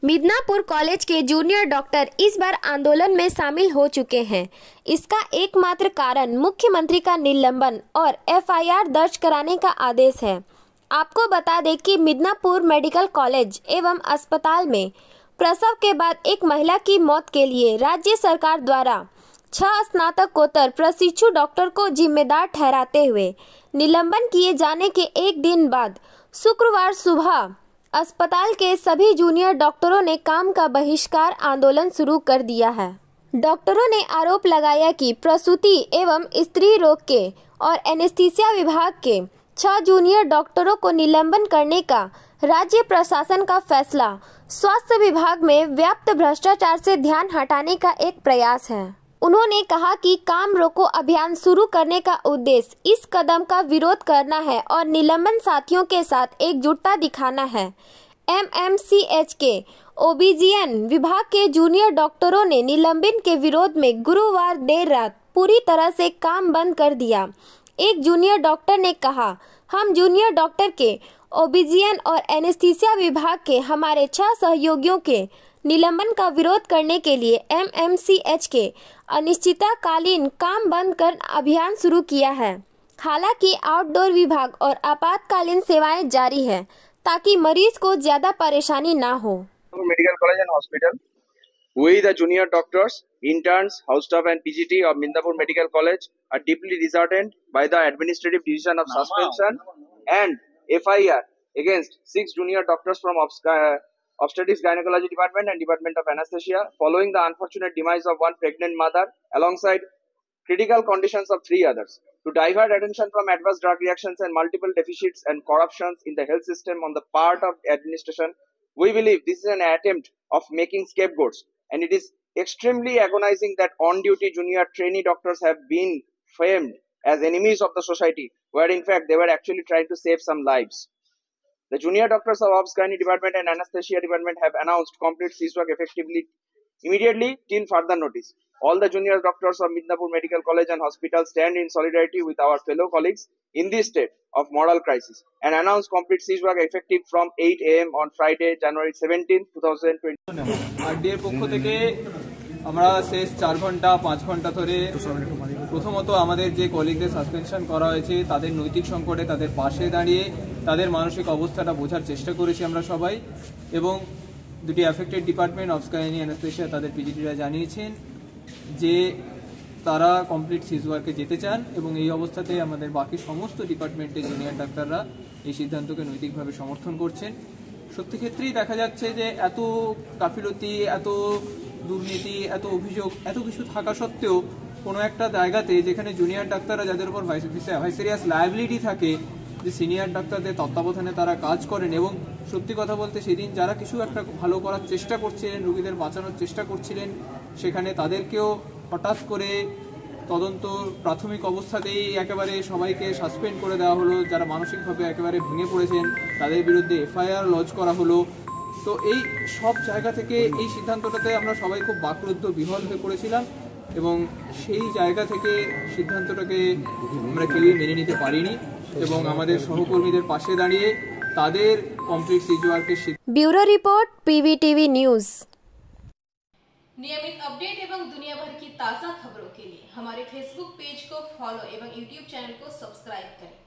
Midnapore college के junior doctor इस बार आंदोलन में शामिल हो चुके हैं। इसका एकमात्र कारण मुख्यमंत्री का निलंबन और एफआईआर दर्ज कराने का आदेश है। आपको बता दें कि मिदनापुर मेडिकल कॉलेज एवं अस्पताल में प्रसव के बाद एक महिला की मौत के लिए राज्य सरकार द्वारा 6 स्नातकोत्तर प्रशिक्षु डॉक्टर को जिम्मेदार ठहराते हुए निलंबन किए जाने के एक दिन बाद शुक्रवार सुबह अस्पताल के सभी जूनियर डॉक्टरों ने काम का बहिष्कार आंदोलन शुरू कर दिया है। डॉक्टरों ने आरोप लगाया कि प्रसूति एवं स्त्री रोग के और एनेस्थीसिया विभाग के 6 जूनियर डॉक्टरों को निलंबन करने का राज्य प्रशासन का फैसला स्वास्थ्य विभाग में व्याप्त भ्रष्टाचार से ध्यान हटाने का एक प्रयास है। उन्होंने कहा कि काम रोको अभियान शुरू करने का उद्देश्य इस कदम का विरोध करना है और निलंबन साथियों के साथ एकजुटता दिखाना है। एमएमसीएच के ओबीजीएन विभाग के जूनियर डॉक्टरों ने निलंबन के विरोध में गुरुवार देर रात पूरी तरह से काम बंद कर दिया। एक जूनियर डॉक्टर ने कहा, हम जूनियर डॉक्टर के ओबीजीएन और एनेस्थीसिया विभाग के हमारे 6 सहयोगियों के निलंबन का विरोध करने के लिए एमएमसीएच के अनिश्चितकालीन काम बंद कर अभियान शुरू किया है। हालांकि आउटडोर विभाग और आपातकालीन सेवाएं जारी है ताकि मरीज को ज्यादा परेशानी ना हो। Medical college and hospital, we the junior doctors, interns, house staff and PGT of Midnapur Medical College are deeply disheartened by the administrative decision of suspension and FIR against 6 junior doctors from Obstetrics Gynecology Department and Department of Anesthesia following the unfortunate demise of one pregnant mother alongside critical conditions of 3 others. To divert attention from adverse drug reactions and multiple deficits and corruptions in the health system on the part of administration, we believe this is an attempt of making scapegoats, and it is extremely agonizing that on-duty junior trainee doctors have been framed as enemies of the society, where in fact they were actually trying to save some lives. The junior doctors of Obs Gynae Department and Anesthesia Department have announced complete ceasework effectively immediately till further notice. All the junior doctors of Midnapur Medical College and Hospital stand in solidarity with our fellow colleagues in this state of moral crisis and announce complete ceasework effective from 8 AM on Friday, January 17, 2020. আরডিএর পক্ষ থেকে আমরা শেষ 4 ঘন্টা 5 ঘন্টা ধরে প্রথমত আমাদের যে কলিগদের সাসপেনশন করা হয়েছে তাদের নৈতিক সংকটে তাদের পাশে দাঁড়িয়ে তাদের মানসিক অবস্থাটা বোঝার চেষ্টা করেছি আমরা সবাই, এবং দুটি অ্যাফেক্টেড ডিপার্টমেন্ট অবস গাইনি অ্যানেস্থেসিয়া তাদের পিজিটিরা জানিয়েছেন যে তারা কমপ্লিট সিজওয়ার্কে যেতে চান, এবং এই অবস্থাতে আমাদের বাকি সমস্ত ডিপার্টমেন্টের জুনিয়র ডাক্তাররা এই সিদ্ধান্তকে নৈতিকভাবে সমর্থন করছেন। সত্যি ক্ষেত্রেই দেখা যাচ্ছে যে এত গাফিলতি, এত দুর্নীতি, এত অভিযোগ, এত কিছু থাকা সত্ত্বেও কোনো একটা জায়গাতে যেখানে জুনিয়র ডাক্তাররা যাদের উপর ভাইসেরিয়াস লায়াবিলিটি থাকে, যে সিনিয়র ডাক্তারদের তত্ত্বাবধানে তারা কাজ করেন, এবং সত্যি কথা বলতে সেদিন যারা কিছু একটা ভালো করার চেষ্টা করছিলেন, রোগীদের বাঁচানোর চেষ্টা করছিলেন, সেখানে তাদেরকেও হঠাৎ করে তদন্ত প্রাথমিক অবস্থাতেই একেবারে সবাইকে সাসপেন্ড করে দেওয়া হলো। যারা মানসিকভাবে একেবারে ভেঙে পড়েছেন তাদের বিরুদ্ধে এফআইআর লজ করা হলো। তো এই সব জায়গা থেকে এই সিদ্ধান্তটাতে আমরা সবাই খুব বাকরুদ্ধ, বিহ্বল হয়ে পড়েছিলাম, এবং সেই জায়গা থেকে সিদ্ধান্তটাকে আমরা কেউই মেনে নিতে পারিনি, এবং আমাদের সহকর্মীদের পাশে দাঁড়িয়ে তাদের কমপ্লিট সিজওয়ার্কের। Bureau report PVTV news. नियमित अपडेट एवं दुनिया भर की ताज़ा खबरों के लिए हमारे फेसबुक पेज को फॉलो एवं यूट्यूब चैनल को सब्सक्राइब करें।